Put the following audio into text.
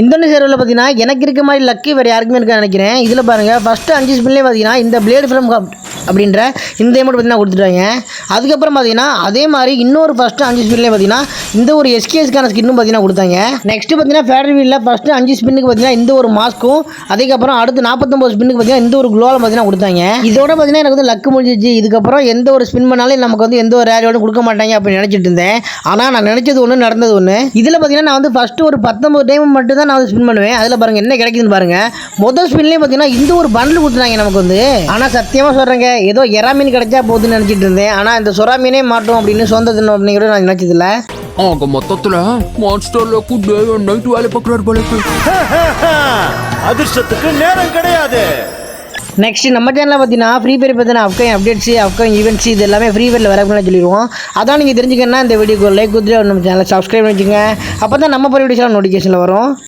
இந்த சர்வரில் பார்த்தீங்கன்னா எனக்கு இருக்க மாதிரி லக்கு வேறு யாருக்குமே இருக்கான்னு நினைக்கிறேன். இதில் பாருங்கள் ஃபஸ்ட்டு 5 ஸ்பின்லேயே பார்த்தீங்கன்னா இந்த பிளேடு ஃப்ரம் அப்படின்ற இந்த அமௌண்ட் பார்த்தீங்கன்னா கொடுத்துட்டாங்க. அதுக்கப்புறம் பார்த்தீங்கன்னா அதே மாதிரி இன்னொரு ஃபஸ்ட்டு 5 ஸ்பின்லேயே பார்த்தீங்கன்னா இந்த ஒரு எஸ்கேஎஸ்க்கான ஸ்கின்னும் பார்த்தீங்கன்னா கொடுத்தாங்க. நெக்ஸ்ட்டு பார்த்தீங்கன்னா ஃபேடரி வீலில் ஃபஸ்ட்டு 5 ஸ்பின்னுக்கு பார்த்தீங்கன்னா இந்த ஒரு மாஸ்க்கும் அதுக்கப்புறம் அடுத்து 49 ஸ்பின்னுக்கு பார்த்தீங்கன்னா இந்த ஒரு குளோவில் பார்த்தீங்கன்னா கொடுத்தாங்க. இதோட பார்த்தீங்கன்னா எனக்கு வந்து லக்கு முடிஞ்சிச்சு. இதுக்கப்புறம் எந்த ஒரு ஸ்பின் பண்ணாலும் நமக்கு வந்து எந்த ஒரு ரேரியோடும் கொடுக்க மாட்டாங்க அப்படின்னு நினச்சிட்டு இருந்தேன். ஆனால் நான் நினச்சது ஒன்று நடந்தது ஒன்று. இதில் பார்த்தீங்கன்னா நான் வந்து ஃபஸ்ட்டு ஒரு 19 டைம் மட்டும் தான் நான் வந்து ஸ்பின் பண்ணுவேன். அதில் பாருங்கள் என்ன கிடைக்குதுன்னு பாருங்கள். முதல் ஸ்பின்லேயே பார்த்தீங்கன்னா இந்த ஒரு பண்டில் கொடுத்துட்டாங்க நமக்கு வந்து. ஆனால் சத்தியமாக சொல்கிறேங்க ஏதோ எறா மீன் கிடைச்சா போகுதுன்னு நினச்சிட்டு இருந்தேன். ஆனால் இந்த சொரா மீனே மாட்டோம் அப்படின்னு சொந்த தின்னும் அப்படிங்கிற நான் நினச்சதில்ல. அவங்க மொத்தத்தில் மான்ஸ்டர்ல டே அண்ட் நைட் வேலை பார்க்குறாரு போல. அதிர்ஷ்டத்துக்கு நேரம் கிடையாது. நெக்ஸ்ட் நம்ம சேனலில் பார்த்தீங்கன்னா ஃப்ரீ ஃபயர் பார்த்தீங்கன்னா அப்கமிங் அப்டேட்ஸு அப்கமிங் ஈவெண்ட்ஸ் இது எல்லாமே ஃப்ரீ ஃபயரில் வரக்குன்னு சொல்லிடுவோம். அதான் நீங்கள் தெரிஞ்சுக்கணுன்னா இந்த வீடியோக்கு லைக் கொடுத்துட்டு நம்ம சேனலை சப்ஸ்கிரைப் பண்ணிக்கோங்க. அப்போ தான் நம்ம போகிற வீடியோஸ்லாம் நோட்டிஃபிகேஷனில் வரும்.